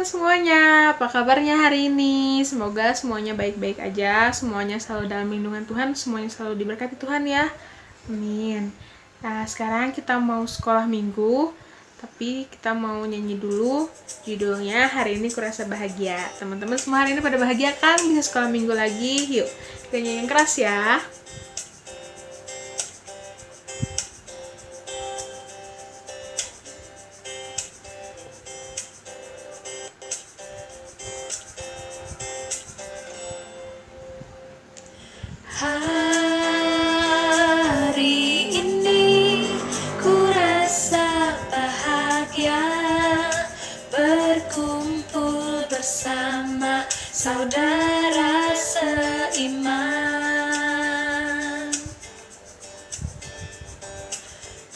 semuanya, apa kabarnya hari ini? Semoga semuanya baik-baik aja, semuanya selalu dalam lindungan Tuhan, semuanya selalu diberkati Tuhan ya. Amin. Nah, sekarang kita mau sekolah minggu, tapi kita mau nyanyi dulu. Judulnya Hari Ini Kurasa Bahagia. Teman-teman semua hari ini pada bahagia kan? Bisa sekolah minggu lagi. Yuk, kita nyanyi yang keras ya. Hari ini ku rasa bahagia berkumpul bersama saudara seiman.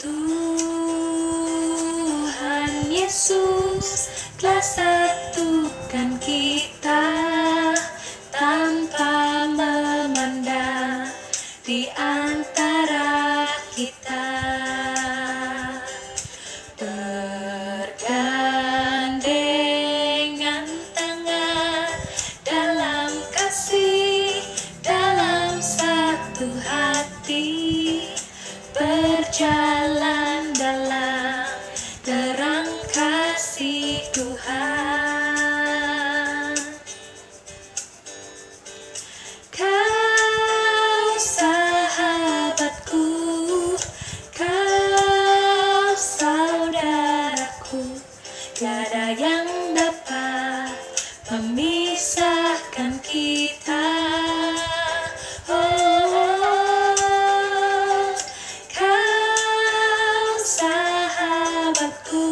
Tuhan Yesus telah satukan kita tanpa memandang di antara kita, bergandengan tangan dalam kasih, dalam satu hati, berjalan dalam terang kasih Tuhan. Kau sahabatku, kau saudaraku, tiada yang dapat memisahkan kita. Oh, kau sahabatku,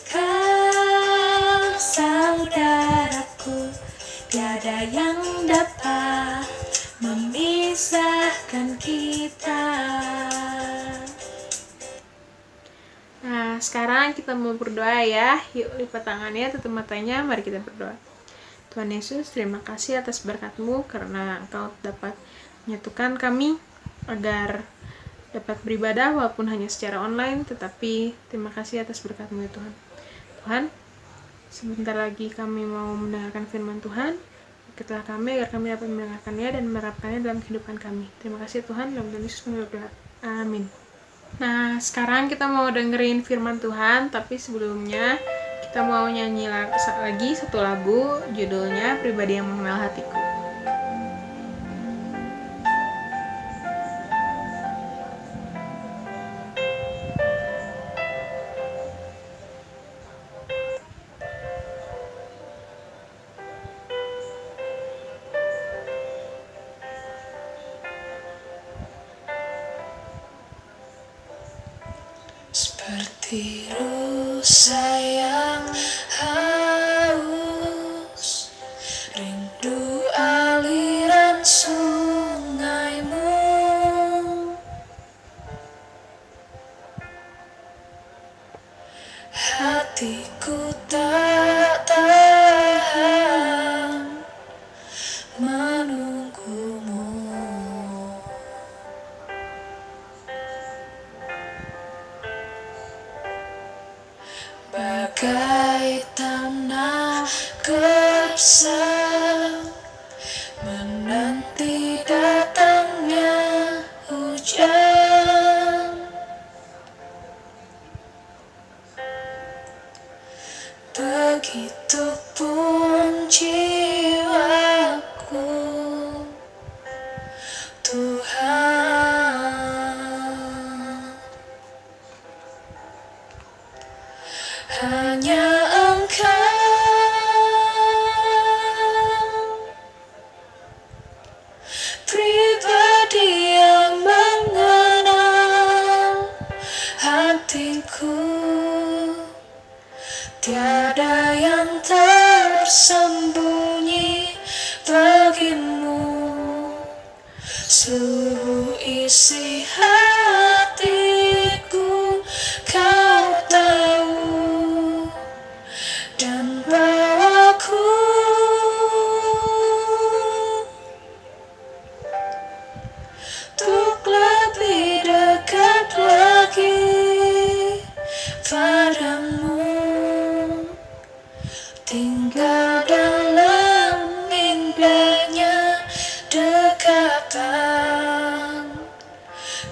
kau saudaraku, tiada yang dapat memisahkan kita. Nah, sekarang kita mau berdoa ya. Yuk, lipat tangannya, tutup matanya, mari kita berdoa. Tuhan Yesus, terima kasih atas berkat-Mu karena Engkau dapat menyatukan kami agar dapat beribadah walaupun hanya secara online, tetapi terima kasih atas berkat-Mu ya Tuhan. Tuhan, sebentar lagi kami mau mendengarkan firman Tuhan. Berkatilah kami agar kami dapat mendengarkannya dan menerapkannya dalam kehidupan kami. Terima kasih Tuhan, dalam nama Yesus kami berdoa. Amin. Nah, sekarang kita mau dengerin firman Tuhan, tapi sebelumnya kita mau nyanyi lagi satu lagu, judulnya Pribadi yang Mengenal Hatiku. Seperti rusa yang haus, rindu aliran sungaimu, hatiku tak tahan menunggumu. Bagai tanah gersang menanti datangnya hujan, begitupun jiwaku, Tuhan. Hanya Engkau, pribadi yang mengenal hatiku, tiada yang tersembunyi bagimu, seluruh isi hatiku Kau tahu, dan bawaku untuk lebih dekat lagi padamu, dekatan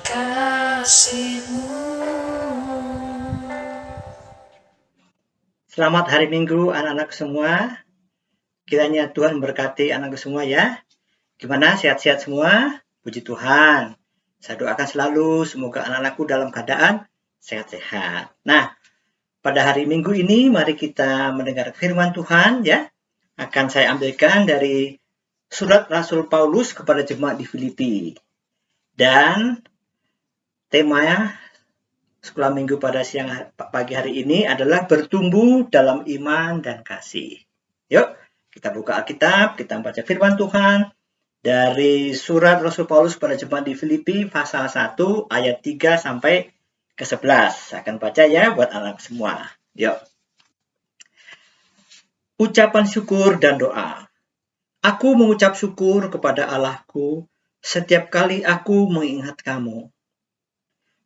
kasih-Mu. Selamat hari Minggu anak-anak semua. Kiranya Tuhan memberkati anak semua ya. Gimana, sehat-sehat semua? Puji Tuhan. Saya doakan selalu semoga anak-anakku dalam keadaan sehat-sehat. Nah, pada hari Minggu ini mari kita mendengar firman Tuhan ya. Akan saya ambilkan dari surat Rasul Paulus kepada jemaat di Filipi. Dan temanya sekolah minggu pada pagi hari ini adalah bertumbuh dalam iman dan kasih. Yuk, kita buka Alkitab, kita baca firman Tuhan dari surat Rasul Paulus pada jemaat di Filipi pasal 1 ayat 3 sampai ke 11. Saya akan baca ya buat anak semua. Yuk. Ucapan syukur dan doa. Aku mengucap syukur kepada Allahku setiap kali aku mengingat kamu.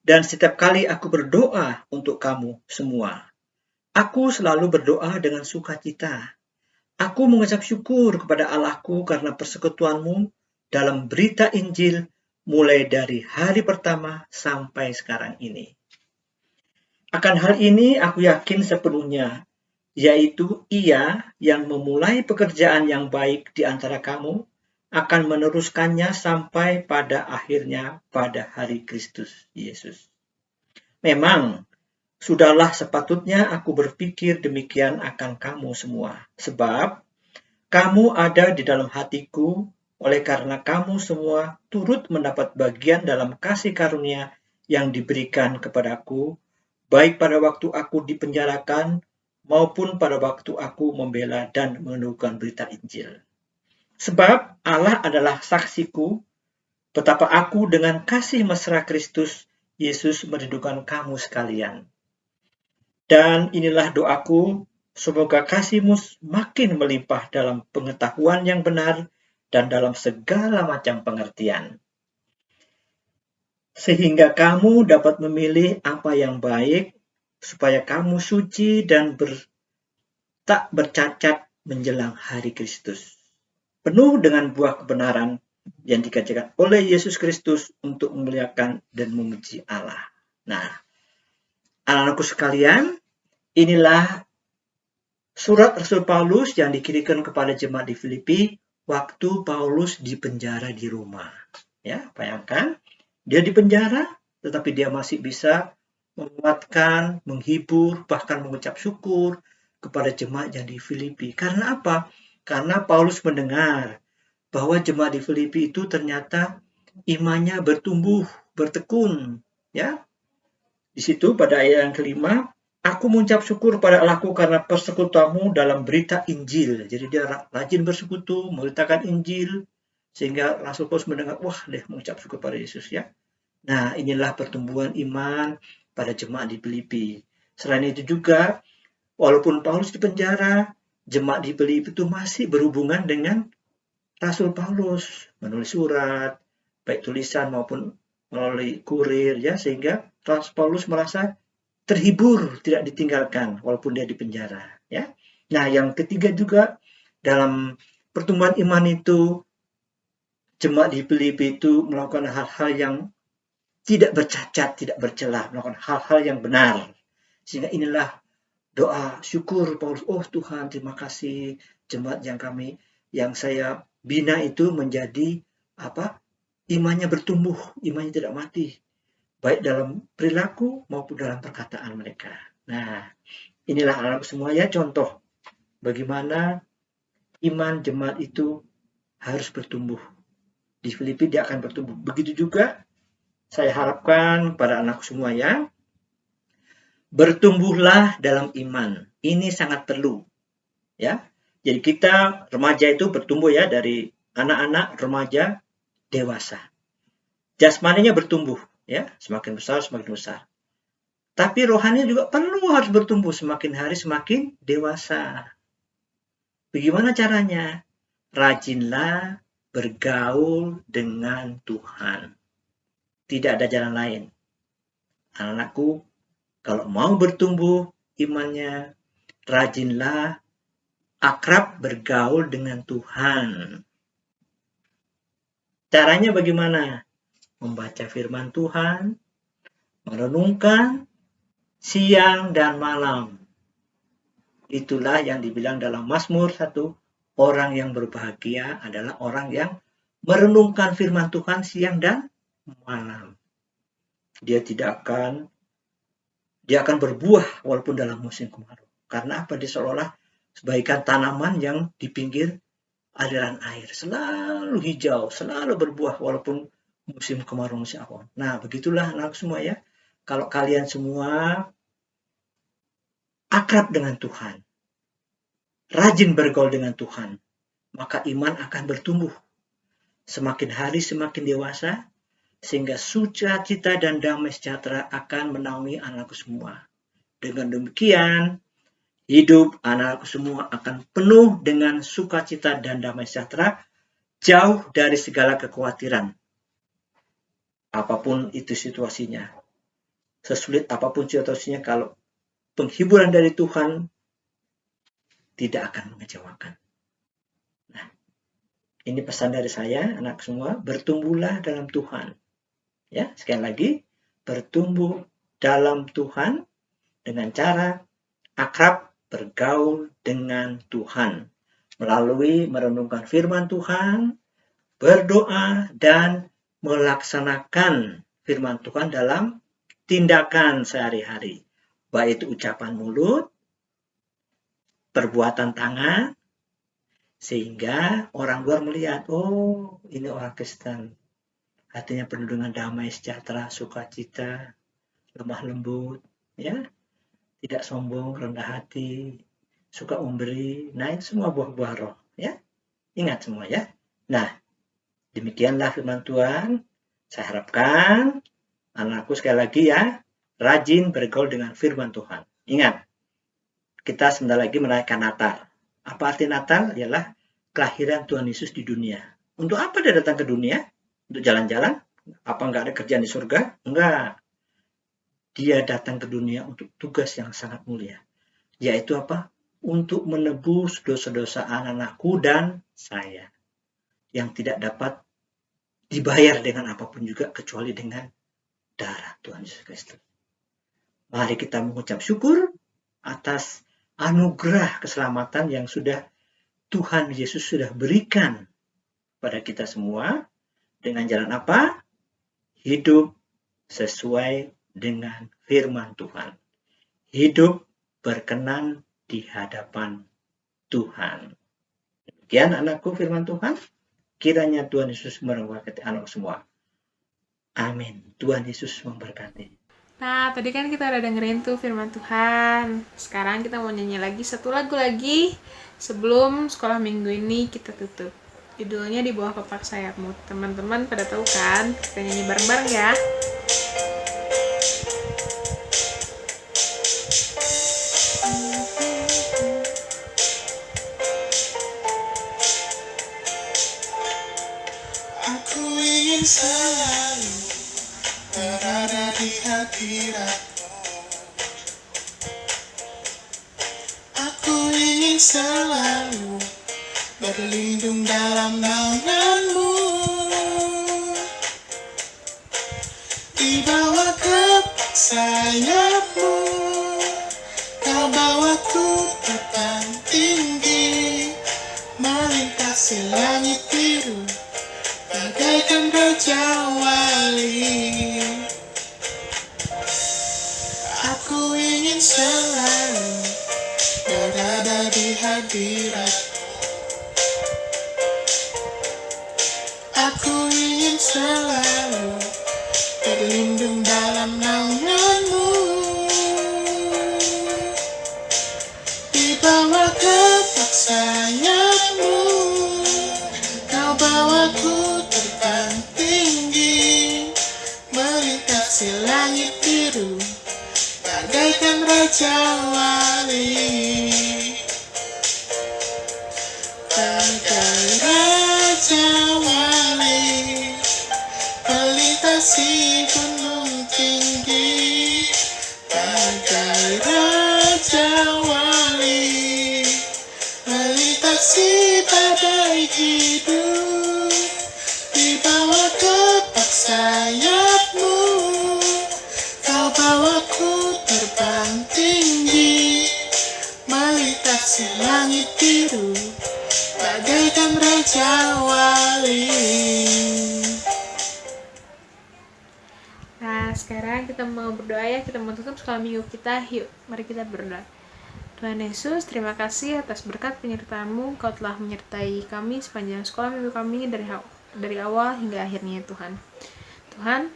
Dan setiap kali aku berdoa untuk kamu semua, aku selalu berdoa dengan sukacita. Aku mengucap syukur kepada Allahku karena persekutuanmu dalam berita Injil mulai dari hari pertama sampai sekarang ini. Akan hal ini aku yakin sepenuhnya, yaitu Ia yang memulai pekerjaan yang baik di antara kamu akan meneruskannya sampai pada akhirnya pada hari Kristus Yesus. Memang, sudahlah sepatutnya aku berpikir demikian akan kamu semua, sebab kamu ada di dalam hatiku oleh karena kamu semua turut mendapat bagian dalam kasih karunia yang diberikan kepadaku, baik pada waktu aku dipenjarakan maupun pada waktu aku membela dan meneguhkan berita Injil. Sebab Allah adalah saksiku betapa aku dengan kasih mesra Kristus Yesus merindukan kamu sekalian. Dan inilah doaku, semoga kasih-Mu makin melimpah dalam pengetahuan yang benar dan dalam segala macam pengertian. Sehingga kamu dapat memilih apa yang baik, supaya kamu suci dan tak bercacat menjelang hari Kristus. Penuh dengan buah kebenaran yang dikerjakan oleh Yesus Kristus untuk memuliakan dan memuji Allah. Nah, anak-anakku sekalian, inilah surat Rasul Paulus yang dikirimkan kepada jemaat di Filipi waktu Paulus dipenjara di Roma. Ya, bayangkan, dia dipenjara, tetapi dia masih bisa menguatkan, menghibur, bahkan mengucap syukur kepada jemaat yang di Filipi. Karena apa? Karena Paulus mendengar bahwa jemaat di Filipi itu ternyata imannya bertumbuh, bertekun. Ya, di situ pada ayat yang kelima, aku mengucap syukur pada Allahku karena persekutuanmu dalam berita Injil. Jadi dia rajin bersekutu, memberitakan Injil, sehingga Rasul Paulus mendengar, wah deh mengucap syukur pada Yesus ya. Nah, inilah pertumbuhan iman pada jemaat di Filipi. Selain itu juga, walaupun Paulus di penjara, jemaat di Filipi itu masih berhubungan dengan Rasul Paulus, menulis surat, baik tulisan maupun melalui kurir ya, sehingga Rasul Paulus merasa terhibur, tidak ditinggalkan walaupun dia di penjara ya. Nah, yang ketiga juga dalam pertumbuhan iman itu, jemaat di Filipi itu melakukan hal-hal yang tidak bercacat, tidak bercela, melakukan hal-hal yang benar. Sehingga inilah doa syukur Paulus, oh Tuhan terima kasih jemaat yang saya bina itu menjadi imannya bertumbuh, imannya tidak mati, baik dalam perilaku maupun dalam perkataan mereka. Nah, inilah anak semua ya contoh bagaimana iman jemaat itu harus bertumbuh. Di Filipi dia akan bertumbuh. Begitu juga saya harapkan pada anak semua ya, bertumbuhlah dalam iman. Ini sangat perlu ya. Jadi kita remaja itu bertumbuh ya, dari anak-anak, remaja, dewasa. Jasmaninya bertumbuh ya, semakin besar semakin besar. Tapi rohani juga perlu harus bertumbuh, semakin hari semakin dewasa. Bagaimana caranya? Rajinlah bergaul dengan Tuhan. Tidak ada jalan lain. Anak-anakku, kalau mau bertumbuh imannya, rajinlah akrab bergaul dengan Tuhan. Caranya bagaimana? Membaca firman Tuhan, merenungkan siang dan malam. Itulah yang dibilang dalam Mazmur 1, orang yang berbahagia adalah orang yang merenungkan firman Tuhan siang dan malam. Dia akan berbuah walaupun dalam musim kemarau. Karena apa? Dia seolah sebaikan tanaman yang di pinggir aliran air. Selalu hijau, selalu berbuah walaupun musim kemarau, musim apa. Nah, begitulah anak semua ya. Kalau kalian semua akrab dengan Tuhan, rajin bergaul dengan Tuhan, maka iman akan bertumbuh. Semakin hari semakin dewasa, sehingga sukacita dan damai sejahtera akan menaungi anakku semua. Dengan demikian, hidup anakku semua akan penuh dengan sukacita dan damai sejahtera, jauh dari segala kekhawatiran. Apapun itu situasinya, sesulit apapun situasinya, kalau penghiburan dari Tuhan tidak akan mengecewakan. Nah, ini pesan dari saya, anak semua, bertumbuhlah dalam Tuhan. Ya, sekali lagi, bertumbuh dalam Tuhan dengan cara akrab bergaul dengan Tuhan melalui merenungkan firman Tuhan, berdoa, dan melaksanakan firman Tuhan dalam tindakan sehari-hari, baik itu ucapan mulut, perbuatan tangan, sehingga orang luar melihat, oh, ini orang Kristen. Hatinya penuh dengan damai, sejahtera, sukacita, lemah lembut, ya, tidak sombong, rendah hati, suka memberi. Nah, itu semua buah-buah roh, ya. Ingat semua, ya. Nah, demikianlah firman Tuhan. Saya harapkan anakku sekali lagi ya, rajin bergaul dengan firman Tuhan. Ingat, kita sebentar lagi merayakan Natal. Apa arti Natal? Ialah kelahiran Tuhan Yesus di dunia. Untuk apa dia datang ke dunia? Untuk jalan-jalan? Apa nggak ada kerjaan di surga? Enggak. Dia datang ke dunia untuk tugas yang sangat mulia. Yaitu apa? Untuk menebus dosa-dosa anak-anakku dan saya. Yang tidak dapat dibayar dengan apapun juga kecuali dengan darah Tuhan Yesus Kristus. Mari kita mengucap syukur atas anugerah keselamatan yang sudah Tuhan Yesus sudah berikan pada kita semua. Dengan jalan apa? Hidup sesuai dengan firman Tuhan. Hidup berkenan di hadapan Tuhan. Demikian anakku firman Tuhan. Kiranya Tuhan Yesus memberkati anak semua. Amin. Tuhan Yesus memberkati. Nah, tadi kan kita udah dengerin tuh firman Tuhan. Sekarang kita mau nyanyi lagi satu lagu lagi sebelum sekolah minggu ini kita tutup. Judulnya Di Bawah Kepak Sayapmu. Teman-teman pada tahu kan? Kita nyanyi bareng-bareng ya. Aku ingin selalu berada di hadirat-Mu. Aku ingin selalu berlindung dalam naungan-Mu. Di bawah kepak sayap-Mu, Kau bawaku terbang tinggi, melintasi langit biru, bagaikan Raja Wali. Aku ingin selalu berada di hadirat-Mu. Aku ingin selalu berlindung dalam naungan-Mu. Di bawah kepak sayap-Mu, Kau bawaku terbang tinggi, melintasi langit biru, bagaikan Raja Wali. Bagai Raja Wali, melintasi gunung tinggi. Bagai Raja Wali, melintasi badai hidup. Di bawah sekarang kita mau berdoa ya, kita mau tutup sekolah minggu kita. Yuk, mari kita berdoa. Tuhan Yesus, terima kasih atas berkat penyertaan-Mu. Kau telah menyertai kami sepanjang sekolah minggu kami dari awal hingga akhirnya Tuhan. Tuhan,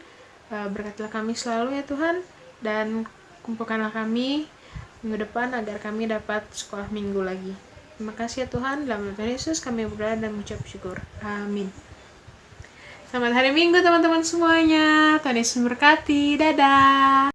berkatilah kami selalu ya Tuhan, dan kumpulkanlah kami minggu depan agar kami dapat sekolah minggu lagi. Terima kasih ya Tuhan, dalam nama Tuhan Yesus kami berdoa dan mengucap syukur. Amin. Selamat hari Minggu teman-teman semuanya. Tuhan Yesus memberkati. Dadah.